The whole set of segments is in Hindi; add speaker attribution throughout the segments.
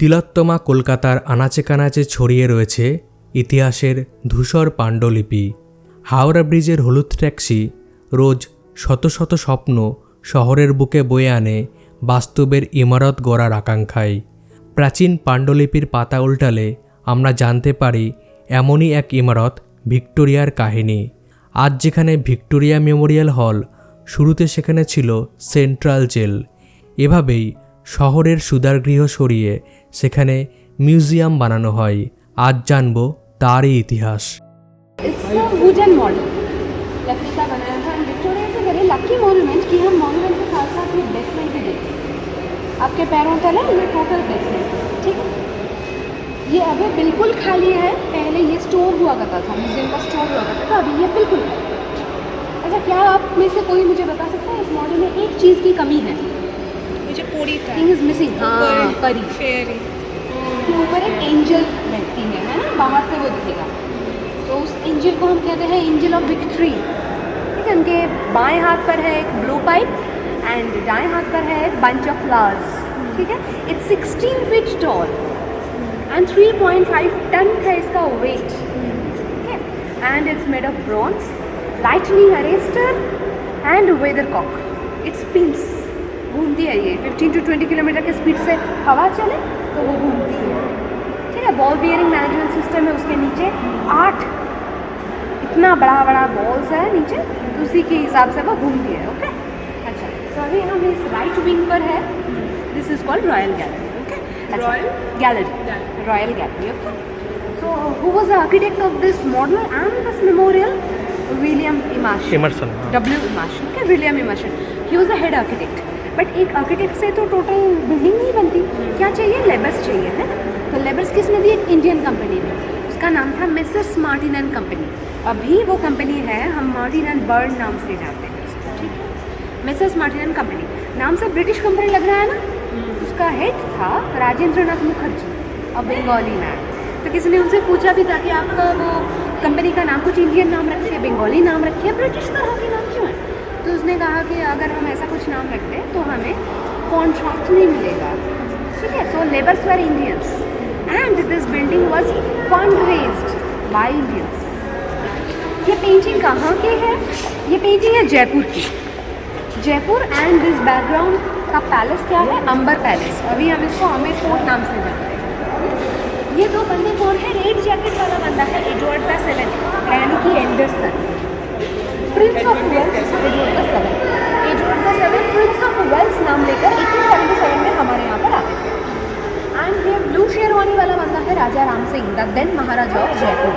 Speaker 1: তিলোত্তমা কলকাতার আনাচে কানাচে ছড়িয়ে রয়েছে ইতিহাসের ধূসর পাণ্ডুলিপি। হাওড়া ব্রিজের হলুদ ট্যাক্সি রোজ শত শত স্বপ্ন শহরের বুকে বয়ে আনে বাস্তবের ইমারত গড়ার আকাঙ্ক্ষায়। প্রাচীন পাণ্ডুলিপির পাতা উল্টালে আমরা জানতে পারি এমনই এক ইমারত ভিক্টোরিয়ার কাহিনী। আজ যেখানে ভিক্টোরিয়া মেমোরিয়াল হল, শুরুতে সেখানে ছিল সেন্ট্রাল জেল। এভাবেই শহরের সুদারগৃহ সরিয়ে সেখানে মিউজিয়াম বানানো হয়। আজ জানব তারই ইতিহাস।
Speaker 2: वुडन मॉडल लकड़ी का बनाया था। विक्टोरिया से वेरी लकी मॉन्यूमेंट कि हम मॉन्यूमेंट के साथ साथ ये बेसमेंट भी देख सकते हैं। आपके पैरों तले ये टोटल बेसमेंट है, ठीक है। ये अभी बिल्कुल खाली है। पहले ये स्टोर हुआ करता था, म्यूजियम का स्टोर हुआ करता था, अभी ये बिल्कुल खाली है। अच्छा, क्या आप में से कोई मुझे बता सकता है इस मॉडल में एक चीज़ की कमी है?
Speaker 3: मुझे पूरी
Speaker 2: थिंग इज मिसिंग। हाँ, परी।
Speaker 3: फेरी
Speaker 2: इसके ऊपर एक एंजल बैठती है ना, बाहर से वो दिखेगा। तो उस एंजल को हम कहते हैं एंजल ऑफ विक्ट्री, ठीक है। उनके बाएं हाथ पर है एक ब्लू पाइप एंड दाएं हाथ पर है एक बंच ऑफ फ्लावर्स, ठीक है। It's 16 feet tall and 3.5 ton है इसका वेट, ठीक है। And it's made of bronze, lightning arrester and weathercock. It's spins, घूमती है ये 15 to 20 किलोमीटर के स्पीड से हवा चले तो वो घूमती है, ठीक है। बॉल बियरिंग मैनेजमेंट सिस्टम है उसके नीचे। 8 इतना बड़ा बड़ा बॉल्स है नीचे, तो उसी के हिसाब से वो घूमती है, ओके। अच्छा, तो अभी हम इस राइट विंग पर है। This is called royal gallery, okay.
Speaker 3: Royal?
Speaker 2: Gallery, royal gallery, okay. So who was the architect of this model and this memorial? William Emerson, W. Emerson, okay. William Emerson, he was the head architect. But एक आर्किटेक्ट से तो टोटल बिल्डिंग नहीं बनती, क्या चाहिए? लेबर्स चाहिए, है ना। तो लेबर्स किसने दी? एक इंडियन कंपनी में, उसका नाम था मिसेस मार्टिन एंड कंपनी। अभी वो कंपनी है, हम मार्टिन एंड बर्न नाम से जानते हैं उसको, ठीक है। मिसेस मार्टिन एंड कंपनी नाम से ब्रिटिश कंपनी लग रहा है ना। उसका हेड था राजेंद्र नाथ मुखर्जी, अ बंगाली मैन। तो किसी ने उनसे पूछा भी था कि आपका वो कंपनी का नाम कुछ इंडियन नाम रखिए, बंगाली नाम रखिए, ब्रिटिश तरह के नाम क्यों है? तो उसने कहा कि अगर हम ऐसा कुछ नाम रखते हैं तो हमें कॉन्ट्रैक्ट नहीं मिलेगा, ठीक है। So labours were Indians and this building was fund raised by Indians. ये पेंटिंग कहाँ की है? ये पेंटिंग है जयपुर की। जयपुर एंड दिस बैकग्राउंड का पैलेस क्या है? अंबर पैलेस। अभी हम इसको आमिर फोर्ट नाम से जानते हैं। ये दो बंदे कौन है? रेड जैकेट वाला बंदा है एडवर्ड द सेवेंथ, यानी कि Anderson, Prince of Wales. Edward the seventh Prince of Wales नाम लेकर 1877 में हमारे यहाँ पर आते थे। एंड ये ब्लू शेरवानी वाला बंदा है Raja Ram Singh, the then maharaja of Jaipur.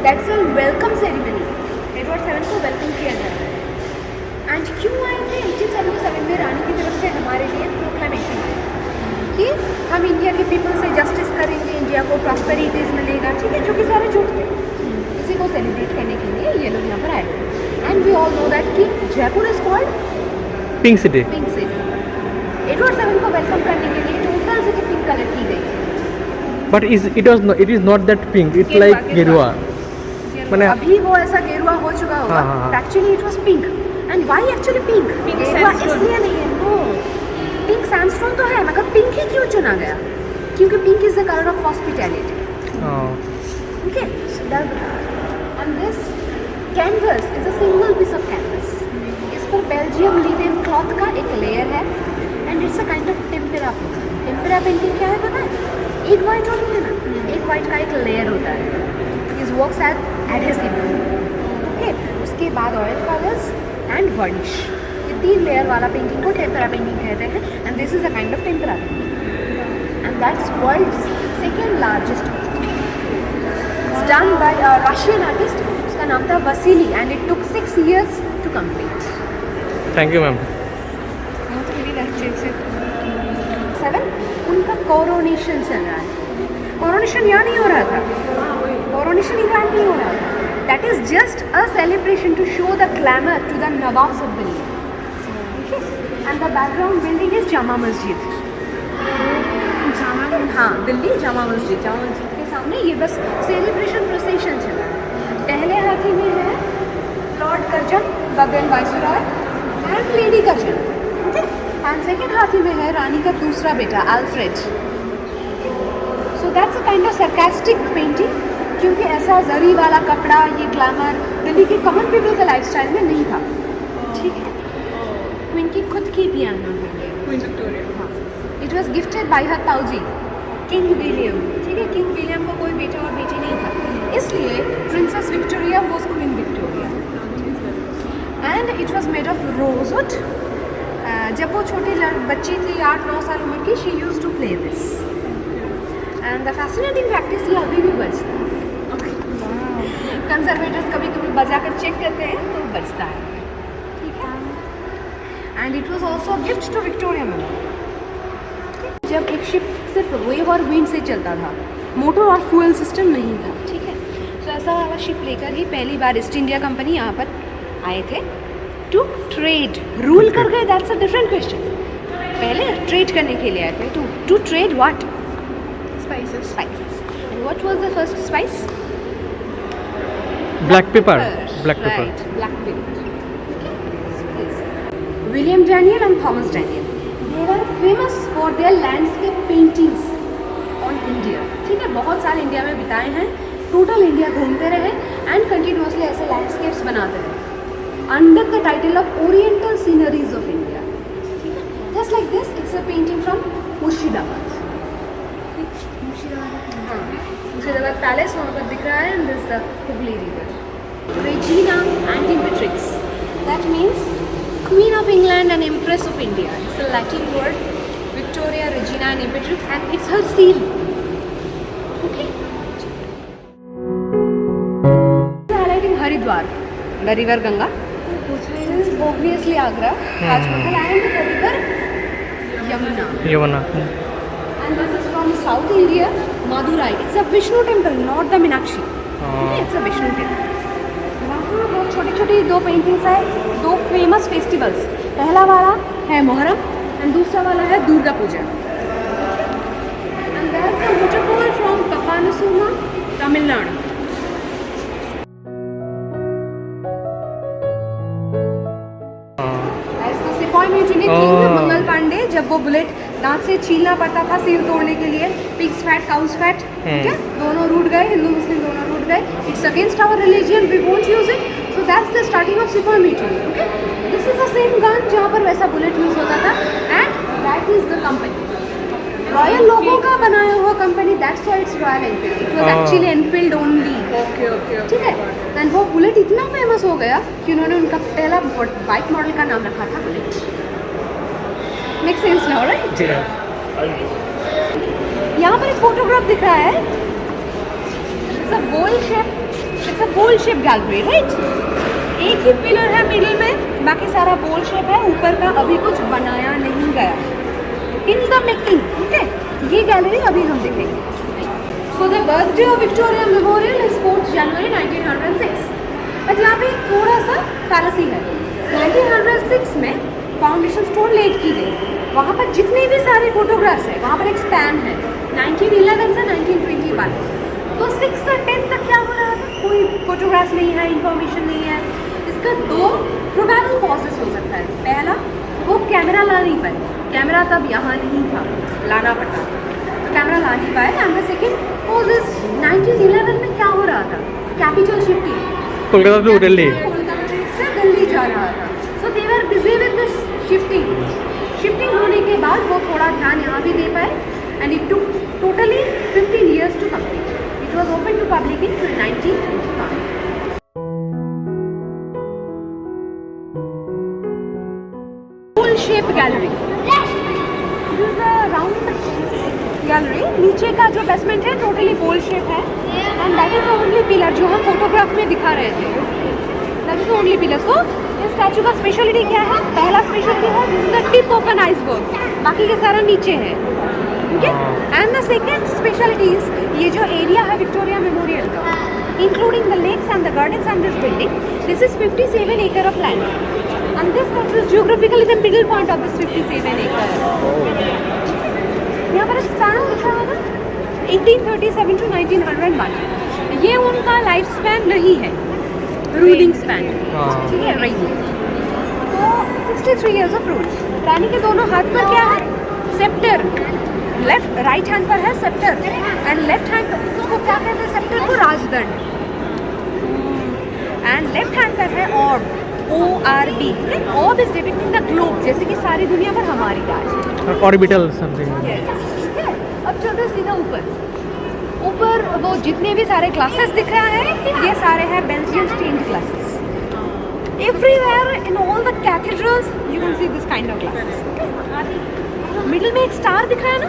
Speaker 2: That's a welcome ceremony. Edward seventh को वेलकम किया जाता है। एंड क्यों आए थे? 1877 में रानी की तरफ से हमारे लिए प्रोक्लेमेशन आई कि हम इंडिया के पीपल से जस्टिस करेंगे, इंडिया को प्रॉस्पेरिटीज मिलेगा, ठीक है, जो कि सारे झूठ थे। इसी को सेलिब्रेट करने के लिए ये लोग यहाँ पर आए थे। And we all know that कि Jaipur is called
Speaker 1: pink city.
Speaker 2: Pink city. Edward seventh को वेलकम करने के लिए टोटल सिटी पिंक कलर की गई।
Speaker 1: But it is not that pink, it's like गेरुआ।
Speaker 2: मैंने अभी वो ऐसा गेरुआ हो चुका होगा। Actually it was pink. And why actually pink? गेरुआ इसलिए नहीं है, नो, पिंक सैंडस्टोन तो है, मगर पिंक ही क्यों चुना गया? क्योंकि pink is the colour of hospitality, okay. And this canvas is a single piece of canvas. इस पर बेल्जियम लिनेन क्लॉथ का एक लेयर है and it's a kind of tempera painting. Tempera painting क्या है पता है? एक वाइट होती है ना, एक वाइट का एक लेयर होता है। Is works as adhesive, okay. उसके बाद ऑयल कलर्स एंड वर्निश, ये 3 लेयर वाला पेंटिंग को टेम्पेरा पेंटिंग कहते हैं। And this is a kind of tempera painting and that's world's second largest painting. It's done by a Russian artist, उसका नाम था Vasily and it took 6 years to complete.
Speaker 1: Thank you ma'am.
Speaker 2: 7 उनका कोरोनेशन चल रहा है। कोरोनेशन यहाँ नहीं हो रहा था, कोरोनेशन इंग्लैंड नहीं हो रहा था। That is just a celebration to show the glamour to the nawabs of Delhi, okay. And the background building is Jama Masjid. हाँ, दिल्ली जामा मस्जिद। जामा मस्जिद के सामने ये बस सेलिब्रेशन प्रोसेशन चल रहा है। पहले हाथी में है लॉर्ड कर्जन, बगल viceroy and lady Curzon, and second हाथी में है रानी का दूसरा बेटा Alfred, so that's a kind of sarcastic painting, क्योंकि ऐसा जरी वाला कपड़ा, ये ग्लैमर दिल्ली के कॉमन पीपल के लाइफस्टाइल में नहीं था। ठीक है, क्वीन की खुद की पियानो है, क्वीन विक्टोरिया। हाँ, it was gifted by her ताऊजी किंग विलियम। ठीक है, किंग विलियम को कोई बेटा और बेटी नहीं था, इसलिए Princess Victoria was Queen Victoria. And it was made of rosewood. जब वो छोटी बच्ची थी 8-9 साल उम्र की, she use to play this. And the fascinating practice ये अभी भी बजता है। कंजर्वेटर्स कभी कभी बजा कर चेक करते हैं तो बजता है। ठीक है, and it was also gift to Victoria Memorial. जब एक शिप सिर्फ वेव और विंड से चलता था, मोटर और फ्यूल सिस्टम नहीं था। ठीक है, तो ऐसा वाला शिप लेकर ही पहली बार ईस्ट इंडिया कंपनी यहाँ पर आए थे टू ट्रेड। रूल कर गए, दैट्स अ डिफरेंट क्वेश्चन। पहले ट्रेड करने के लिए आए थे, to trade what? Spices. And what was the first spice?
Speaker 1: Black pepper.
Speaker 2: Black pepper. William Daniell and Thomas Daniell, they are famous for their landscape paintings on India. ठीक है, बहुत साल इंडिया में बिताए हैं, टोटल इंडिया घूमते रहे एंड कंटिन्यूसली ऐसे लैंडस्केप्स बनाते रहे under the title of oriental sceneries of India. Just like this, it's a painting from Murshidabad. Murshidabad palace वहाँ पर दिख रहा है, and this the Hooghly river. Regina and imperatrix, that means queen of England and empress of India. It's a Latin word, Victoria, regina and imperatrix, and it's her seal. Okay, highlighting Haridwar, the river Ganga, obviously Agra, Taj Mahal, and the river Yamuna. And this is from South India, Madurai. It's a Vishnu temple, not the Meenakshi. Okay, it's a Vishnu temple. वहाँ बहुत छोटी-छोटी दो पेंटिंग्स है, दो फेमस फेस्टिवल्स। पहला वाला है मोहर्रम एंड दूसरा वाला है Durga Puja. And there's a waterfall from Papanasuma, Tamil Nadu. Mangal Pandey, जब वो बुलेट दांत से छीलना पड़ता था सिर तोड़ने के लिए, पिग्स फैट, काउस फैट, ठीक है, दोनों रूट गए, हिंदू मुस्लिम दोनों रूट गए। It's against our religion, we won't use it, so that's the starting of sepoy mutiny. Okay, this is the same gun जहाँ पर वैसा बुलेट यूज होता था, and that is the company, royal लोगों का बनाया हुआ company, that's why it's Royal Enfield. It was actually Enfield only. Okay okay, ठीक है। एंड वो बुलेट इतना फेमस हो गया कि उन्होंने उनका पहला बाइक मॉडल का नाम रखा था bullet. Make sense now, right? यहाँ पर एक फोटोग्राफ दिख रहा है, इट्स अ बोल शेप गैलरी, राइट? एक ही पिलर है मिडिल में, बाकी सारा बोल शेप है, ऊपर का अभी कुछ बनाया नहीं गया, इन द मेकिंग। ठीक है, ये गैलरी अभी हम देखेंगे। So the birthday of Victoria memorial is 4 January 1906। But यहाँ पे थोड़ा सा फैलेसी है। 1906 में फाउंडेशन स्टोन लेट की गई, वहाँ पर जितने भी सारे फोटोग्राफ्स हैं वहाँ पर एक स्पैन है 1911 से 1921। तो 6 से 10 तक क्या हो रहा था? कोई फोटोग्राफ्स नहीं है, इंफॉर्मेशन नहीं है। इसका दो प्रोबेबल कॉजेस हो सकता है। पहला, वो कैमरा ला नहीं पाए, कैमरा तब यहाँ नहीं था, लाना पड़ता था, तो कैमरा ला नहीं पाए। And the second cause is 1911 में क्या हो रहा था? कैपिटल शिफ्टिंग, कोलकाता से दिल्ली जा रहा था। So they were busy with this shifting होने के बाद वो थोड़ा ध्यान यहाँ भी दे पाए, and it took totally 15 years to complete. It was open to public in 1921। बोल शेप गैलरी, राउंड गैलरी, नीचे का जो बेसमेंट है टोटली बोल शेप है, and that is only pillar जो हम फोटोग्राफ में दिखा रहे थे, that is only pillar. So इस स्टैचू का स्पेशलिटी क्या है? पहला स्पेशलिटी है this is the tip of an iceberg, बाकी के सारा नीचे है। ठीक है, and the second speciality is ये जो एरिया है विक्टोरिया मेमोरियल का, including the lakes and the gardens and this building, this is 57 acre of land, and this is geographically the middle point of this 57 acre. यहाँ पर स्पैन लिखा हुआ था 1837 to 1901। ये उनका लाइफ स्पैन नहीं है, रूलिंग स्पैन। ठीक है, राइट। तो 63 years of रूल। रानी के दोनों हाथ पर क्या है? सेप्टर, लेफ्ट राइट हैंड पर है सेप्टर एंड लेफ्ट हैंड उसको क्या कहते हैं सेप्टर को राजदंड एंड लेफ्ट हैंड पर है ऑर्ब ORB ऑर्ब is depicting the globe जैसे कि सारी दुनिया पर हमारी राज
Speaker 1: ऑर्बिटल समथिंग।
Speaker 2: ठीक है अब चलते सीधा ऊपर वो जितने भी सारे क्लासेस दिख रहे हैं ये सारे हैं Belgian stained glasses everywhere in all the cathedrals you will see this kind of classes middle में एक स्टार दिख रहा है ना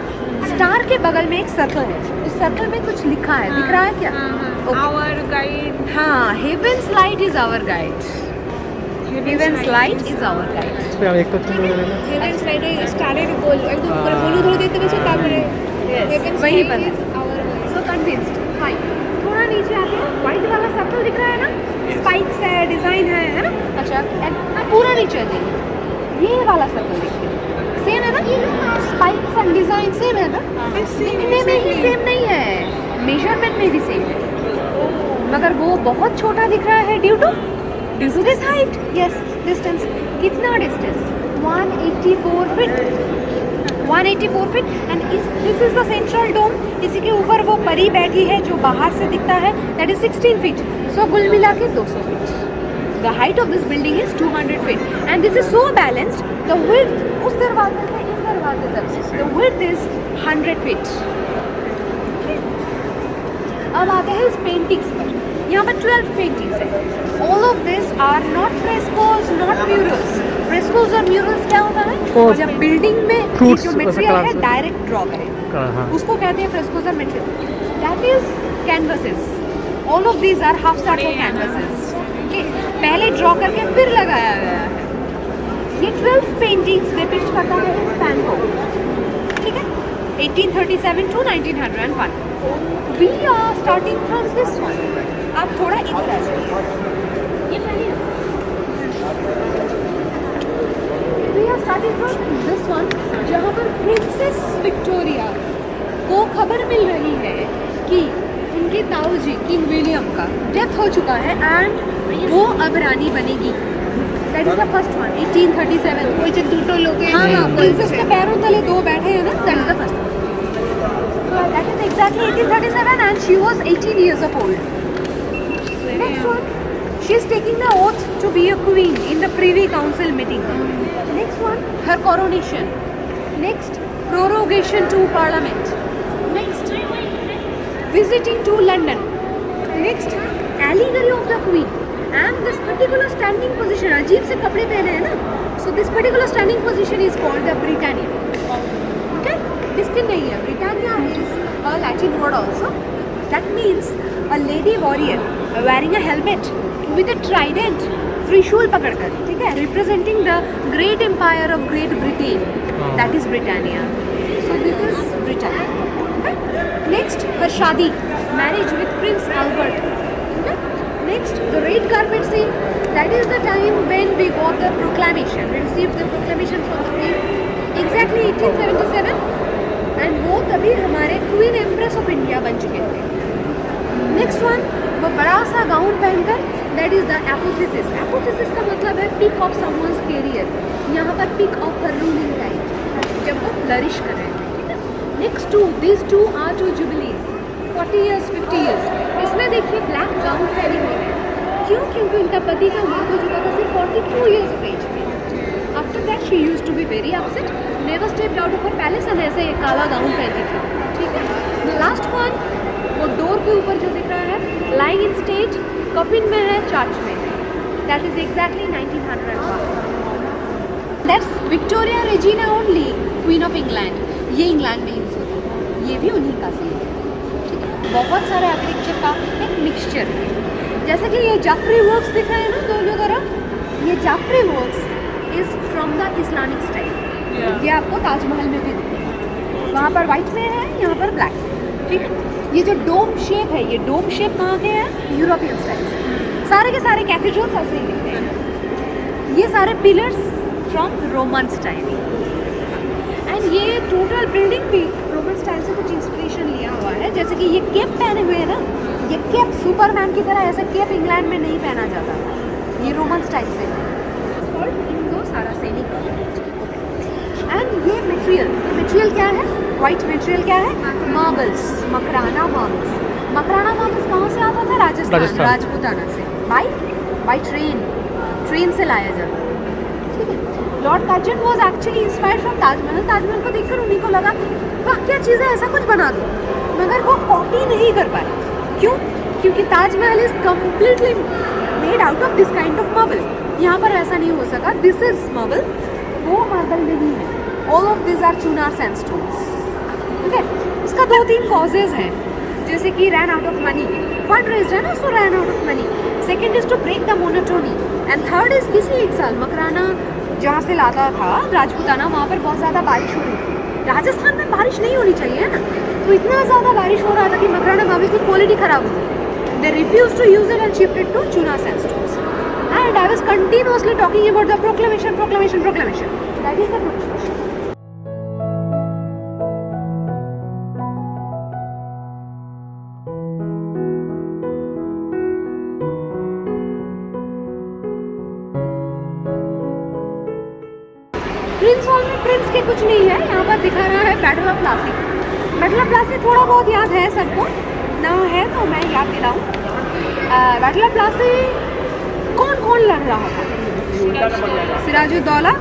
Speaker 2: स्टार के बगल में एक सर्कल है उस सर्कल में कुछ लिखा है दिख रहा है क्या
Speaker 3: आवर गाइड
Speaker 2: हाँ heaven's light is our guide heaven's light is our guide
Speaker 1: एक तो
Speaker 3: হেভেন সাইডে স্টারের গোল একদম উপরে হলুদ হলুদ দেখতে পাচ্ছেন তারপরে হেভেন
Speaker 2: वही
Speaker 3: সাইড
Speaker 2: पता
Speaker 3: ইজ आवर
Speaker 2: so convinced fine थोड़ा नीचे आके व्हाइट वाला सर्कल दिख रहा है ना स्पाइक्स है डिजाइन है ना अच्छा पूरा नीचे देखिए ये वाला सर्कल देखिए सेम है ना स्पाइक्स एंड डिजाइन सेम है ना दिखने में ही सेम नहीं है मेजरमेंट में भी सेम है मगर वो बहुत छोटा दिख रहा है due to this height yes distance कितना distance 184 feet 184 feet and this is the central dome इसी के ऊपर वो परी बैठी है जो बाहर से दिखता है दैट इज 16 फीट सो कुल मिला के 200 feet the height of this building is 200 feet and this is so balanced the width उस दरवाजे से इस दरवाजे तक द विड्थ इज 100 फीट अब आते हैं इस पेंटिंग्स पर यहाँ पर 12 पेंटिंग्स है all of this are not frescoes not murals frescoes और म्यूरल्स क्या होता है जब बिल्डिंग में ये जो मटेरियल है डायरेक्ट ड्रॉ करें उसको कहते हैं फ्रेस्कोज और material that is canvases all of these are half starter canvases पहले ड्रॉ करके फिर लगाया गया है ये 12 पेंटिंग्स डिपिक्ट करता है इस स्पैन को ठीक है 1837 to 1901 we are starting from this one आप थोड़ा इधर आ जाइए we are starting from this one जहाँ पर प्रिंसेस विक्टोरिया को खबर मिल रही है कि उनके ताऊ जी किंग विलियम का डेथ हो चुका है एंड वो अब रानी बनेगी that is the first one 1837
Speaker 3: ওই যে দুটো লোকে
Speaker 2: हाँ प्रिंसेस के पैरों तले दो बैठे हैं ना that is the first so that is exactly 1837 and she was 18 years of old next one she is taking the oath to be a queen in the privy council meeting next one her coronation next prorogation to parliament next visiting to London next allegory of the queen and this particular standing position अजीब से कपड़े पहने हैं ना so this particular standing position is called the Britannia okay distinct नहीं है Britannia is a Latin word also that means a lady warrior wearing a helmet with a trident त्रिशूल पकड़कर ठीक है representing the great empire of Great Britain that is Britannia so this is Britannia okay? next her शादी marriage with Prince Albert okay? next the red carpet scene that is the time when we got the proclamation we received the proclamation from the queen exactly 1877 and वो तभी हमारे क्वीन एम्प्रेस ऑफ इंडिया बन चुके थे नेक्स्ट वन वो बड़ा सा गाउन पहनकर that is the apotheosis apotheosis का मतलब है पीक ऑफ समवन्स कैरियर यहाँ पर peak of her ruling time जब वो फ्लरिश कर रहे थे ठीक है next to this two are two jubilees 40 years 50 years इसमें देखिए ब्लैक गाउन पहने हुए हैं क्यों क्योंकि उनका पति का मौत हो चुका था सिर्फ 42 years of age में after that she use to be very upset never stepped out of her palace and ऐसे काला गाउन पहनती थी ठीक है लास्ट वन वो डोर के ऊपर जो दिख रहा है लाइंग इन स्टेज कफिन में है चर्च में है that is exactly 1901 that's Victoria Regina only queen of England ये इंग्लैंड में यूज होता है ये भी उन्हीं का सीन है ठीक है बहुत सारे आर्किटेक्चर का एक मिक्सचर है जैसे कि ये जाफरी वर्क्स दिख रहे हैं ना दोनों तरफ ये जाफरी works is from the Islamic style ये आपको ताजमहल में भी दिखेगा वहाँ पर वाइट में है यहाँ पर ब्लैक ठीक है ये जो डोम शेप है ये डोम शेप कहाँ के हैं यूरोपियन स्टाइल से सारे के सारे कैथेड्रल्स ऐसे ही दिखते हैं ये सारे pillars from Roman style and ये टोटल बिल्डिंग भी रोमन स्टाइल से कुछ इंस्पिरेशन लिया हुआ है जैसे कि ये केप पहने हुए हैं ना ये केप सुपरमैन की तरह ऐसा केप इंग्लैंड में नहीं पहना जाता ये रोमन स्टाइल से इनको सारा सैनिक एंड ये मटेरियल क्या है वाइट मटेरियल क्या है? Marbles, Makrana marbles. Makrana marbles कहाँ से आता था? राजस्थान, राजपूताना से। बाई ट्रेन से लाया जाता था, ठीक है। Lord Curzon was actually inspired from Taj Mahal. Taj Mahal को देखकर उन्हीं को लगा वाह क्या चीज़ है, ऐसा कुछ बना दो, मगर वो कॉपी नहीं कर पाए। क्यों? क्योंकि Taj Mahal is completely made out of this kind of marble. यहाँ पर ऐसा नहीं हो सका, दिस इज मार्बल, वो मार्बल नहीं है। All of this are Chunar sandstones, ठीक है। इसका 2-3 कॉजेज हैं, जैसे कि ran out of money, fund raised है ना, so ran out of money. Second is to break the monotony, and third is किसी एक साल मकराना जहाँ से लाता था राजपूताना, वहाँ पर बहुत ज़्यादा बारिश हो रही थी। राजस्थान में बारिश नहीं होनी चाहिए है ना, तो इतना ज़्यादा बारिश हो रहा था कि मकराना मार्बल की क्वालिटी खराब हो गई। They refuse to use it and shift it to Chunar sandstones. And I was continuously talking about the proclamation. That is the proclamation. Prince hall में प्रिंस के कुछ नहीं है, यहाँ पर दिखा रहा है battle of Plassey. Battle of Plassey थोड़ा बहुत याद है सबको, ना है तो मैं याद दिलाऊँ। बैटल ऑफ प्लासी कौन लड़ रहा था? Sirajuddaula,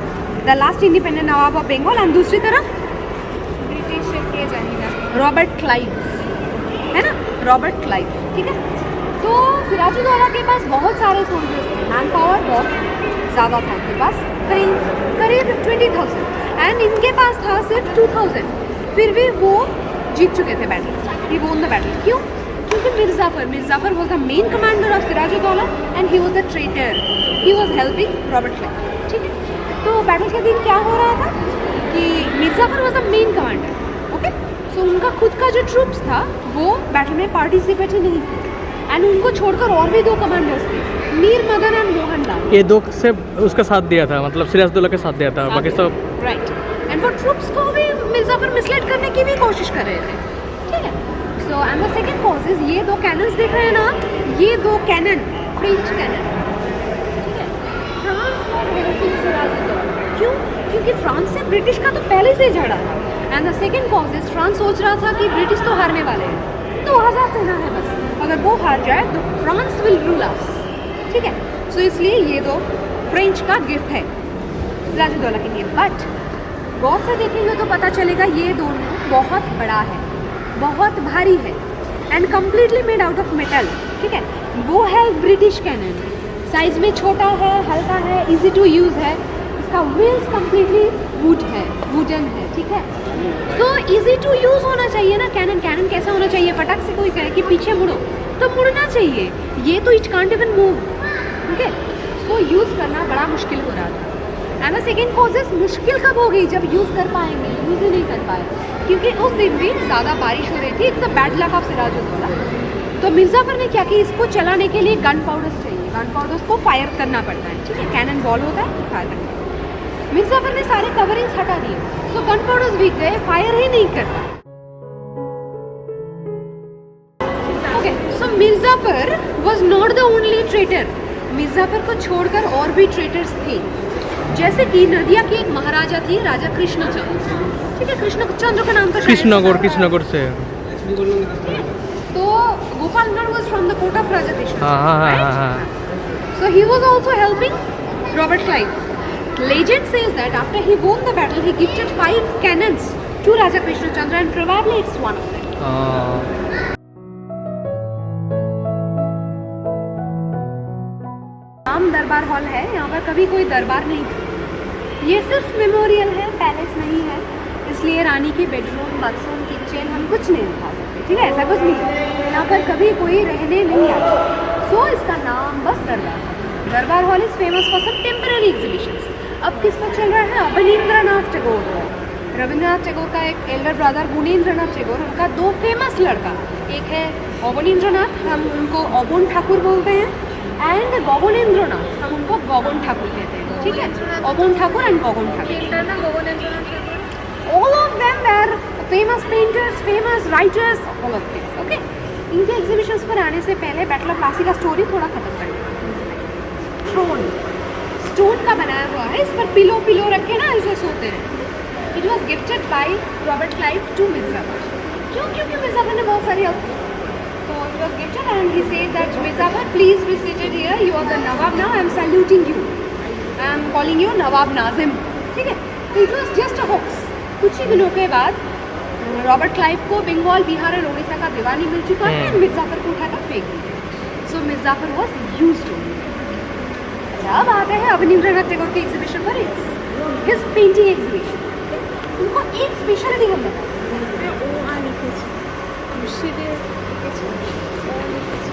Speaker 2: the last independent nawab of Bengal, and दूसरी तरफ
Speaker 3: ब्रिटिश के जानीदा
Speaker 2: रॉबर्ट क्लाइव, है ना, रॉबर्ट क्लाइव, ठीक है। तो सिराजुद्दौला के पास बहुत सारे सोल्जर्स थे, मैन पावर बहुत ज़्यादा था उनके पास, करीब 20,000, एंड इनके पास था सिर्फ 2,000। फिर भी वो जीत चुके थे battle, he won the battle. क्यों? क्योंकि Mir Jafar was the main commander of Siraj ud Daulah and he was the traitor, he was helping Robert Clive, ठीक है। तो बैटल के दिन क्या हो रहा था कि Mir Jafar was the main commander, okay. So उनका खुद का जो ट्रूप्स था वो बैटल में पार्टिसिपेट ही नहीं किया, एंड उनको छोड़कर और भी 2 कमांडर्स थे, मीर मदन एंड मोहन लाल।
Speaker 1: ये 2 से उसका साथ दिया था, मतलब सिराजुद्दौला के साथ दिया था, बाकी सब
Speaker 2: राइट। एंड वो ट्रूप्स को भी मिर्ज़ाफर मिसलीड करने की भी कोशिश कर रहे थे, ठीक है। So and the second cause is, ये 2 कैनन्स दिख रहे हैं ना, ये 2 कैनन फ्रेंच कैनन, ठीक है। फ्रांस और हेल्पिंग सिराजुद्दौला, क्यों? क्योंकि फ्रांस से ब्रिटिश का तो पहले से झगड़ा था, and the second cause is France सोच रहा था कि ब्रिटिश तो हारने वाले हैं, 2000 सेना है बस, अगर वो हार जाए तो फ्रांस विल रूल अस, ठीक है। सो इसलिए ये 2 फ्रेंच का गिफ्ट है सिराजुद्दौला के लिए। बट गौर से देखेंगे तो पता चलेगा ये दोनों बहुत बड़ा है, बहुत भारी है, and completely made out of metal, ठीक है। वो है ब्रिटिश कैनन, साइज में छोटा है, हल्का है, इजी टू यूज़ है, इसका व्हील्स कम्प्लीटली वुडन है, ठीक है। तो इजी टू यूज़ होना चाहिए ना कैनन। कैनन कैसा होना चाहिए? फटाक से कोई कहे कि पीछे मुड़ो तो मुड़ना चाहिए, ये तो इट कांट इवन मूव, ठीक है। सो यूज़ करना बड़ा मुश्किल हो रहा था। एंड द सेकेंड कॉजेस, मुश्किल कब हो गई? जब यूज़ कर पाएंगे, यूज़ ही नहीं कर पाए, क्योंकि उस दिन भी ज़्यादा बारिश हो रही थी। It's a bad luck of Sirajuddaula. तो मिर्ज़ाफर ने क्या किया, इसको चलाने के लिए गन पाउडर्स चाहिए, गन पाउडर्स को फायर करना पड़ता है, ठीक है। कैनन बॉल होता है, फायर करना। मिर्ज़ाफर ने सारे कवरिंग्स हटा दिए, तो गन पाउडर्स बिक गए, फायर ही नहीं कर पाए। Okay, so Mir Jafar was not the only traitor. Mir Jafar को छोड़कर और भी ट्रेटर्स थे, जैसे कि नदिया की एक महाराजा थी, राजा कृष्णचंद्र, ठीक है। कृष्णचंद्र का नाम तो
Speaker 1: कृष्णगढ़ से।
Speaker 2: तो Gopalgarh was from the court of Raja Krishna.
Speaker 1: हाँ।
Speaker 2: So he was also helping Robert Clive. Legend says that after he won the battle, he gifted 5 cannons to Raja Krishna Chandra, and probably it's one of them. आम दरबार हॉल है, यहाँ पर कभी कोई दरबार नहीं था, ये सिर्फ मेमोरियल है, पैलेस नहीं है, इसलिए रानी की बेडरूम, बाथरूम, किचन हम कुछ नहीं दिखा सकते, ठीक है। ऐसा कुछ नहीं है, यहाँ पर कभी कोई रहने नहीं आता। सो इसका नाम बस Darbar hall. Darbar hall is famous for some temporary exhibitions. अब किस पर चल रहा है? अवनींद्रनाथ टैगोर। रविंद्रनाथ टैगोर का एक एल्डर ब्रदर गुणेंद्रनाथ टैगोर, उनका 2 फेमस लड़का, एक है अवनींद्रनाथ, हम उनको अबोन ठाकुर बोलते हैं, एंड गगनेंद्रनाथ, हम उनको गगन ठाकुर कहते हैं, ठीक है। Abon Thakur and Gagan Thakur, all of them were famous painters, famous writers, all of this, okay। इनके एग्जीबिशंस पर आने से पहले बैटल ऑफ प्लासी का स्टोरी थोड़ा खत्म कर लेते हैं। स्टोन का बनाया हुआ है, इस पर पिलो रखे ना, ऐसे सोते हैं, It was gifted by Robert Clive to Mirzapur. क्यों? क्योंकि मिर्ज़ापुर ने बहुत सारी help की. So it was gifted and he said that Mirzapur, please be seated here. You are the Nawab now. I am saluting you. I am calling you Nawab Nazim. ठीक है? तो it was just a hoax. कुछ ही दिनों के बाद रॉबर्ट क्लाइव को बंगाल, बिहार और उड़ीसा का दीवानी मिल चुका है. मिर्ज़ापुर को उठाकर फेंक दिया. So Mirzapur was used only. अब आते हैं अवनींद्रनाथ टैगोर के एग्जीबिशन पर. His painting exhibition. उनको एक स्पेशलिटी हम बताएं.
Speaker 3: ও আর লিখেছি মুর্শিদের লিখেছি ও লিখেছি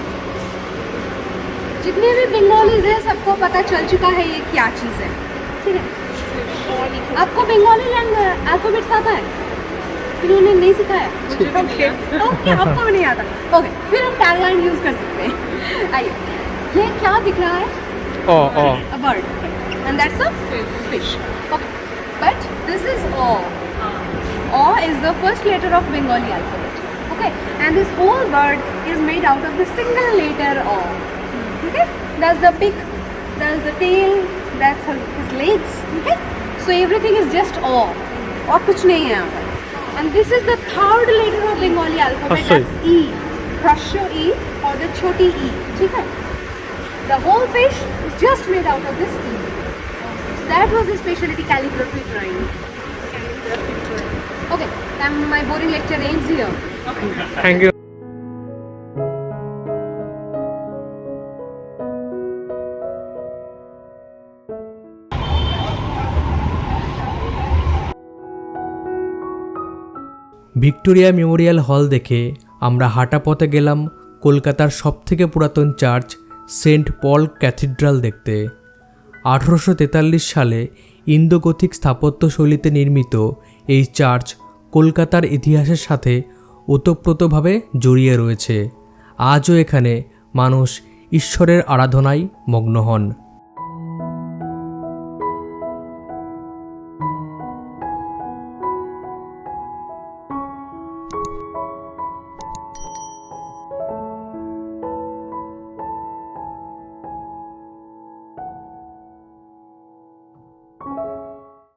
Speaker 2: जितने भी बंगालीज हैं सबको पता चल चुका है ये क्या चीज़ है. ठीक है?
Speaker 3: ও লিখেছি
Speaker 2: आपको बंगाली अल्फाबेट्स आता है? इन्होंने नहीं सिखाया.
Speaker 3: ওকে
Speaker 2: ओके, आपको भी नहीं आता. ओके, फिर हम टैगलाइन यूज कर सकते हैं. आइए, ये क्या दिख रहा है? A bird, and that's a fish. Okay, but this is O. O is the first letter of Bengali alphabet. Okay, and this whole bird is made out of the single letter O. Okay, that's the beak, that's the tail, that's his legs. Okay, so everything is just O. और कुछ नहीं है यहाँ पर. And this is the third letter of Bengali alphabet. That's E. Hrasya E or the choti E. ठीक है? The whole fish is just made out of this E. So that was his specialty, calligraphy drawing. Okay, then my boring lecture ends here.
Speaker 1: Thank you. Victoria Memorial hall দেখে আমরা হাঁটা পথে গেলাম কলকাতার সবথেকে পুরাতন চার্চ সেন্ট পল ক্যাথিড্রাল দেখতে। 1843 সালে ইন্দো গথিক স্থাপত্যশৈলীতে নির্মিত এই চার্চ কলকাতার ইতিহাসের সাথে ওতপ্রোতভাবে জড়িয়ে রয়েছে। আজও এখানে মানুষ ঈশ্বরের আরাধনায় মগ্ন হন।